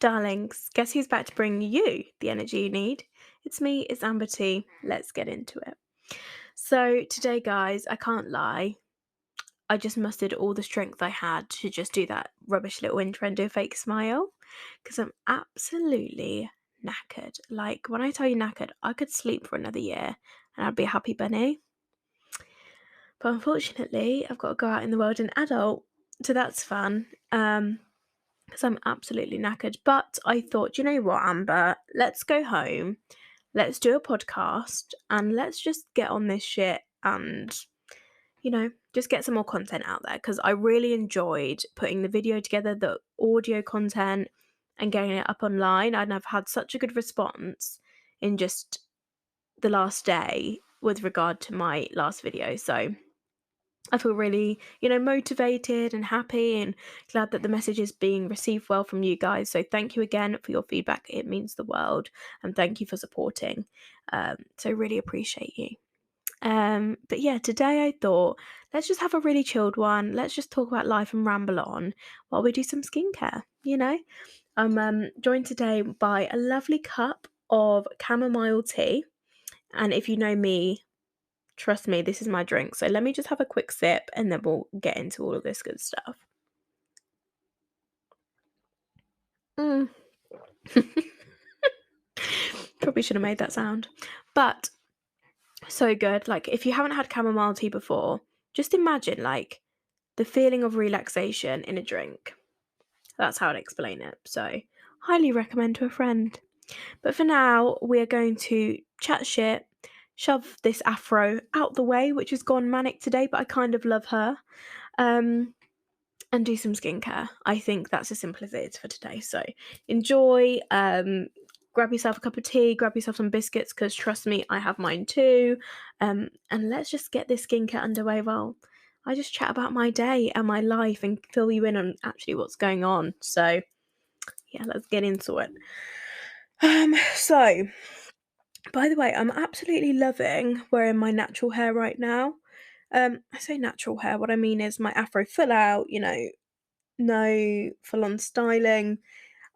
Darlings, guess who's back to bring you the energy you need? It's me, it's Amber T. Let's get into it. So, today, guys, I can't lie, I just mustered all the strength I had to just do that rubbish little intro and do a fake smile because I'm absolutely knackered. Like, when I tell you knackered, I could sleep for another year and I'd be a happy bunny. But unfortunately, I've got to go out in the world an adult, so that's fun. Because I'm absolutely knackered. But I thought, you know what, Amber, let's go home, let's do a podcast, and let's just get on this shit and, just get some more content out there. Because I really enjoyed putting the video together, the audio content, and getting it up online. And I've had such a good response in just the last day with regard to my last video. So I feel really, motivated and happy and glad that the message is being received well from you guys. So thank you again for your feedback. It means the world. And thank you for supporting. So really appreciate you. But yeah, today I thought let's just have a really chilled one. Let's just talk about life and ramble on while we do some skincare, I'm joined today by a lovely cup of chamomile tea. And if you know me, trust me, this is my drink. So let me just have a quick sip and then we'll get into all of this good stuff. Mm. Probably should have made that sound. But so good. Like, if you haven't had chamomile tea before, just imagine like the feeling of relaxation in a drink. That's how I'd explain it. So highly recommend to a friend. But for now, we're going to chat shit, shove this afro out the way, which has gone manic today, but I kind of love her. And do some skincare. I think that's as simple as it is for today. So enjoy. Grab yourself a cup of tea, grab yourself some biscuits, because trust me, I have mine too. And let's just get this skincare underway while I just chat about my day and my life and fill you in on actually what's going on. So yeah, let's get into it. So by the way, I'm absolutely loving wearing my natural hair right now. I say natural hair, what I mean is my afro full out, no full on styling.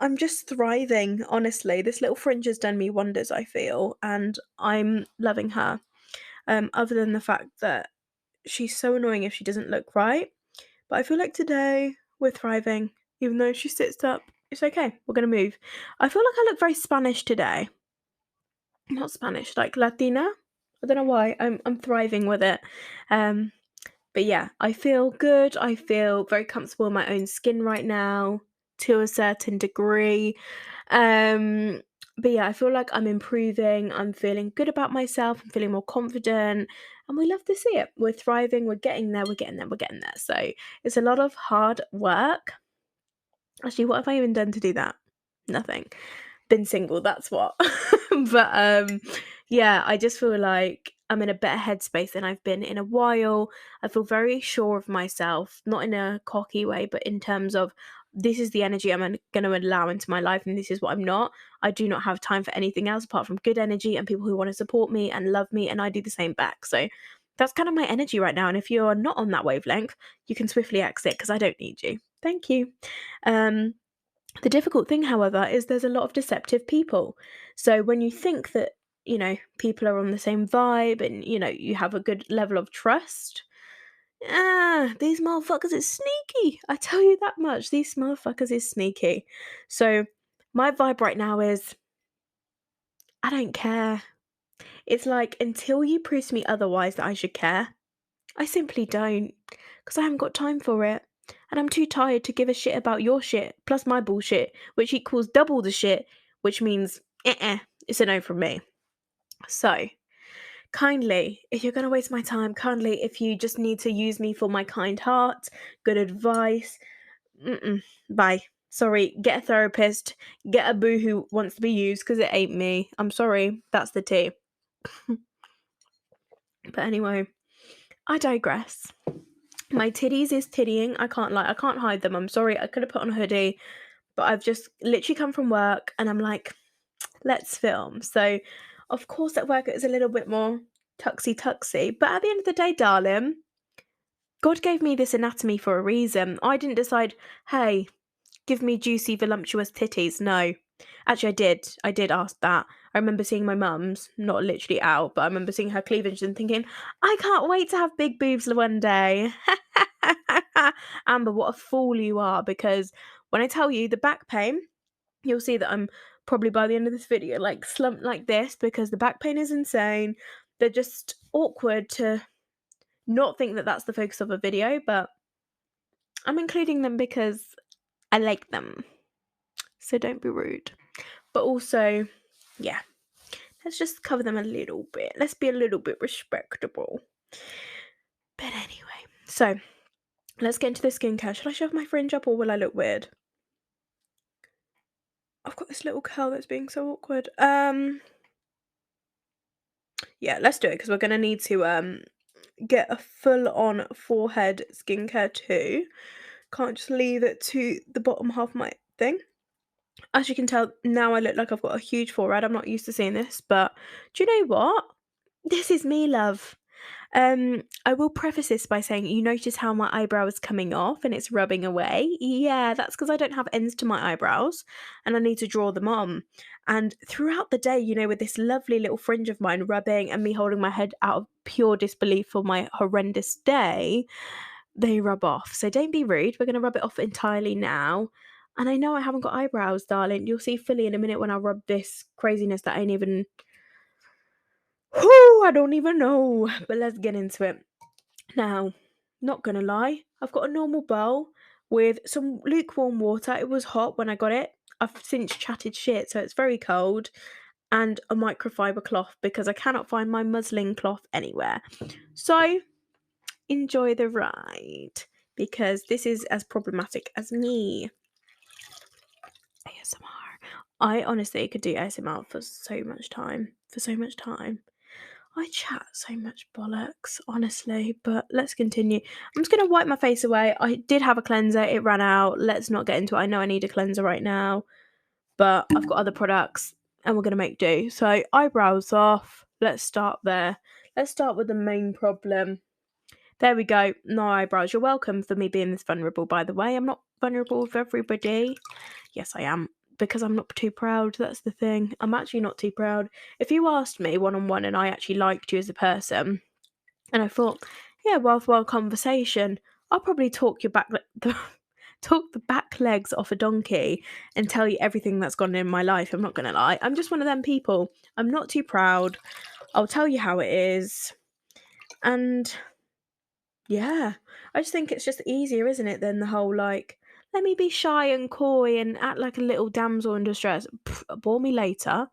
I'm just thriving, honestly. This little fringe has done me wonders, I feel, and I'm loving her. Other than the fact that she's so annoying if she doesn't look right. But I feel like today we're thriving. Even though she sits up, it's okay. We're gonna move. I feel like I look very Spanish today. Not Spanish, like Latina. I don't know why. I'm thriving with it. But yeah, I feel good. I feel very comfortable in my own skin right now to a certain degree. Um, but yeah, I feel like I'm improving. I'm feeling good about myself. I'm feeling more confident. And we love to see it. We're thriving. We're getting there. We're getting there. We're getting there. So it's a lot of hard work. Actually, what have I even done to do that? Nothing. Been single, that's what. But yeah, I just feel like I'm in a better headspace than I've been in a while. I feel very sure of myself, not in a cocky way, but in terms of this is the energy I'm going to allow into my life and this is what I'm not. I do not have time for anything else apart from good energy and people who want to support me and love me, and I do the same back. So that's kind of my energy right now, and if you're not on that wavelength, you can swiftly exit because I don't need you. Thank you. Um the difficult thing, however, is there's a lot of deceptive people. So when you think that, people are on the same vibe and, you have a good level of trust, these motherfuckers is sneaky. I tell you that much. These motherfuckers is sneaky. So my vibe right now is I don't care. It's like until you prove to me otherwise that I should care, I simply don't, because I haven't got time for it. And I'm too tired to give a shit about your shit, plus my bullshit, which equals double the shit, which means, it's a no from me. So, kindly, if you're going to waste my time, kindly, if you just need to use me for my kind heart, good advice, bye. Sorry, get a therapist, get a boo who wants to be used, because it ain't me. I'm sorry, that's the tea. But anyway, I digress. My titties is tittying. I can't lie. I can't hide them. I'm sorry. I could have put on a hoodie, but I've just literally come from work and I'm like, let's film. So, of course, at work it was a little bit more tuxy. But at the end of the day, darling, God gave me this anatomy for a reason. I didn't decide, hey, give me juicy, voluptuous titties. No. Actually, I did ask that. I remember seeing my mum's, not literally out, but I remember seeing her cleavage and thinking, I can't wait to have big boobs one day. Amber, what a fool you are, because when I tell you the back pain, you'll see that I'm probably by the end of this video like slumped like this because the back pain is insane. They're just awkward to not think that that's the focus of a video, but I'm including them because I like them. So don't be rude. But also, yeah, let's just cover them a little bit. Let's be a little bit respectable. But anyway, so let's get into the skincare. Should I shove my fringe up or will I look weird? I've got this little curl that's being so awkward. Yeah, let's do it because we're gonna need to get a full-on forehead skincare too. Can't just leave it to the bottom half of my thing. As you can tell, now I look like I've got a huge forehead. I'm not used to seeing this, but do you know what? This is me, love. I will preface this by saying you notice how my eyebrow is coming off and it's rubbing away. Yeah, that's because I don't have ends to my eyebrows and I need to draw them on. And throughout the day, with this lovely little fringe of mine rubbing and me holding my head out of pure disbelief for my horrendous day, they rub off. So don't be rude. We're going to rub it off entirely now. And I know I haven't got eyebrows, darling. You'll see fully in a minute when I rub this craziness that ain't even. Whoo, I don't even know. But let's get into it. Now, not gonna lie, I've got a normal bowl with some lukewarm water. It was hot when I got it. I've since chatted shit, so it's very cold. And a microfiber cloth because I cannot find my muslin cloth anywhere. So, enjoy the ride because this is as problematic as me. ASMR. I honestly could do ASMR for so much time. I chat so much bollocks, honestly, but let's continue. I'm just going to wipe my face away. I did have a cleanser, it ran out. Let's not get into it. I know I need a cleanser right now, but I've got other products and we're going to make do. So, eyebrows off. Let's start there. Let's start with the main problem. There we go. No eyebrows. You're welcome for me being this vulnerable, by the way. I'm not vulnerable with everybody. Yes, I am. Because I'm not too proud. That's the thing. I'm actually not too proud. If you asked me one-on-one and I actually liked you as a person, and I thought, yeah, worthwhile conversation, I'll probably talk your talk the back legs off a donkey and tell you everything that's gone in my life. I'm not gonna lie. I'm just one of them people. I'm not too proud. I'll tell you how it is. And yeah, I just think it's just easier, isn't it, than the whole like, let me be shy and coy and act like a little damsel in distress. Pff, bore me later.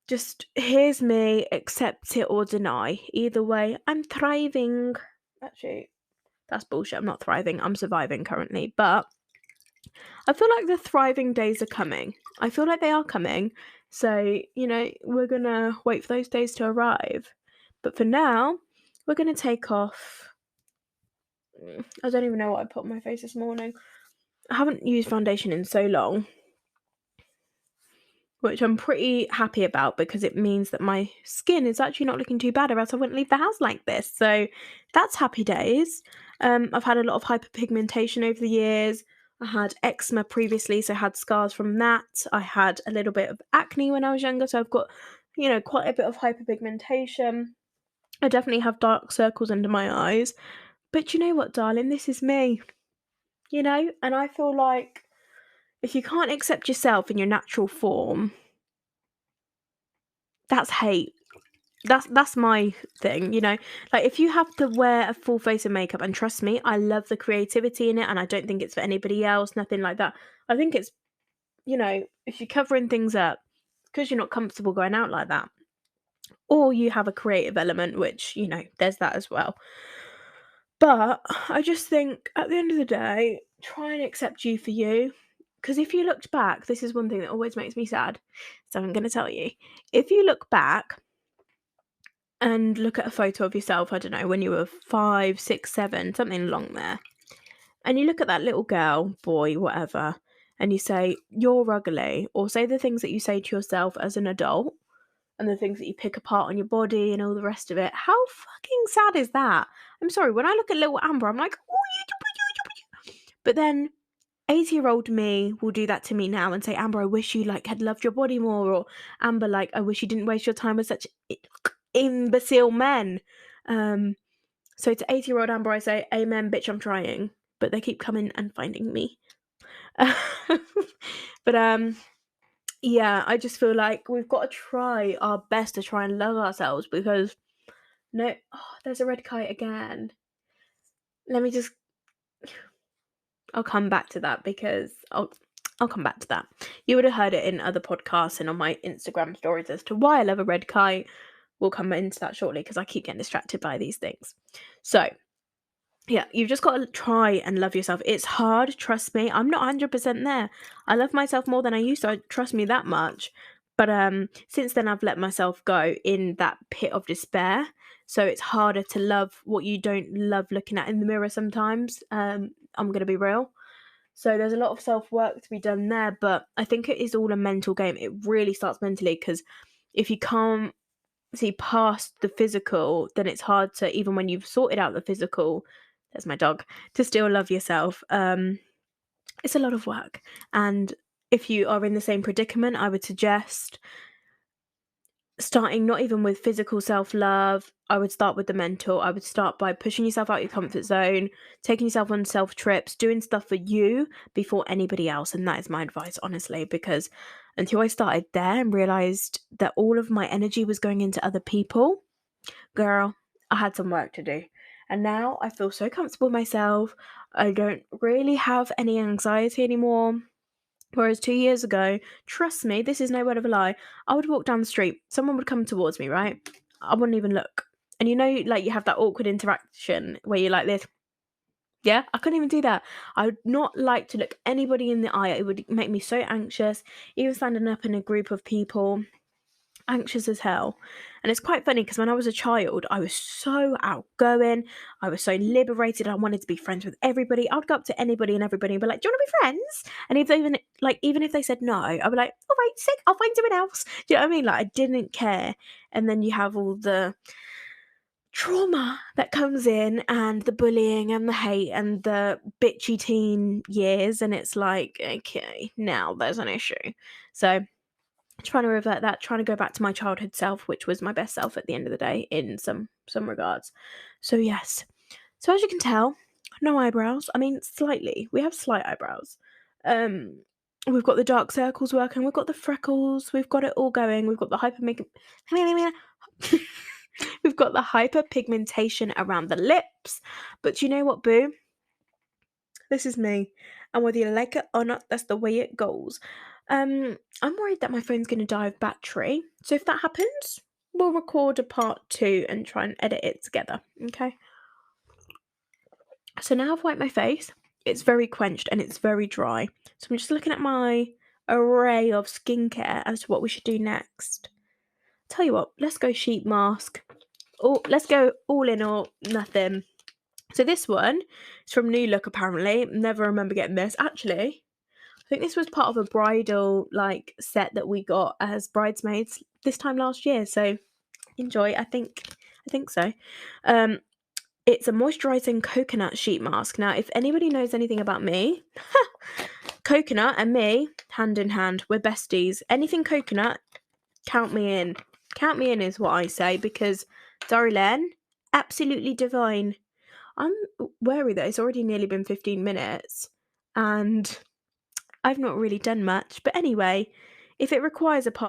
Just here's me, accept it or deny. Either way, I'm thriving. Actually, that's bullshit. I'm not thriving. I'm surviving currently. But I feel like the thriving days are coming. I feel like they are coming. So, we're going to wait for those days to arrive. But for now, we're going to take off. I don't even know what I put on my face this morning. I haven't used foundation in so long, which I'm pretty happy about because it means that my skin is actually not looking too bad, or else I wouldn't leave the house like this. So that's happy days. I've had a lot of hyperpigmentation over the years. I had eczema previously, so I had scars from that. I had a little bit of acne when I was younger, so I've got, quite a bit of hyperpigmentation. I definitely have dark circles under my eyes. But you know what, darling? This is me. And I feel like if you can't accept yourself in your natural form, that's hate. That's my thing, Like, if you have to wear a full face of makeup, and trust me, I love the creativity in it, and I don't think it's for anybody else, nothing like that. I think it's, if you're covering things up because you're not comfortable going out like that, or you have a creative element, which, there's that as well. But I just think at the end of the day, try and accept you for you. Because if you looked back, this is one thing that always makes me sad. So I'm going to tell you. If you look back and look at a photo of yourself, I don't know, when you were 5, 6, 7, something along there, and you look at that little girl, boy, whatever, and you say, you're ugly, or say the things that you say to yourself as an adult, and the things that you pick apart on your body and all the rest of it. How fucking sad is that? I'm sorry, when I look at little Amber, I'm like, oh, but then 80-year-old me will do that to me now and say, "Amber, I wish you, like, had loved your body more," or, "Amber, like, I wish you didn't waste your time with such imbecile men." Um, so to 80-year-old Amber, I say, "Amen, bitch, I'm trying," but they keep coming and finding me. But, yeah, I just feel like we've gotta try our best to try and love ourselves because no oh, there's a red kite again. Let me just I'll come back to that because I'll come back to that. You would have heard it in other podcasts and on my Instagram stories as to why I love a red kite. We'll come into that shortly because I keep getting distracted by these things. So, yeah, you've just got to try and love yourself. It's hard, trust me. I'm not 100% there. I love myself more than I used to. Trust me that much. But since then, I've let myself go in that pit of despair. So it's harder to love what you don't love looking at in the mirror sometimes. I'm going to be real. So there's a lot of self-work to be done there, but I think it is all a mental game. It really starts mentally because if you can't see past the physical, then it's hard to, even when you've sorted out the physical, there's my dog, to still love yourself. It's a lot of work. And if you are in the same predicament, I would suggest starting not even with physical self-love. I would start with the mental. I would start by pushing yourself out your comfort zone, taking yourself on self trips, doing stuff for you before anybody else. And that is my advice, honestly, because until I started there and realized that all of my energy was going into other people, girl, I had some work to do. And now I feel so comfortable with myself. I don't really have any anxiety anymore. Whereas 2 years ago, trust me, this is no word of a lie, I would walk down the street, someone would come towards me, right? I wouldn't even look. And you know, like you have that awkward interaction where you're like this. Yeah, I couldn't even do that. I would not like to look anybody in the eye. It would make me so anxious. Even standing up in a group of people, anxious as hell. And it's quite funny because when I was a child, I was so outgoing. I was so liberated. I wanted to be friends with everybody. I'd go up to anybody and everybody and be like, "Do you want to be friends?" And if they even if they said no, I'd be like, "All right, sick. I'll find someone else." Do you know what I mean? Like I didn't care. And then you have all the trauma that comes in and the bullying and the hate and the bitchy teen years, and it's like, okay, now there's an issue. So trying to revert that, trying to go back to my childhood self, which was my best self at the end of the day in some regards. So yes. So as you can tell, no eyebrows. I mean, slightly. We have slight eyebrows. Um, we've got the dark circles working. We've got the freckles. We've got it all going. We've got the we've got the hyperpigmentation around the lips. But you know what, boo? This is me. And whether you like it or not, that's the way it goes. I'm worried that my phone's going to die of battery. So if that happens, we'll record a part two and try and edit it together. Okay. So now I've wiped my face. It's very quenched and it's very dry. So I'm just looking at my array of skincare as to what we should do next. Tell you what, let's go sheet mask. Oh, let's go all in or nothing. So this one is from New Look apparently. Never remember getting this. Actually, I think this was part of a bridal like set that we got as bridesmaids this time last year. So enjoy. I think so. Um, it's a moisturizing coconut sheet mask. Now, if anybody knows anything about me, coconut and me, hand in hand, we're besties. Anything coconut, count me in. Count me in is what I say because darling, absolutely divine. I'm wary that it's already nearly been 15 minutes and I've not really done much. But anyway, if it requires a part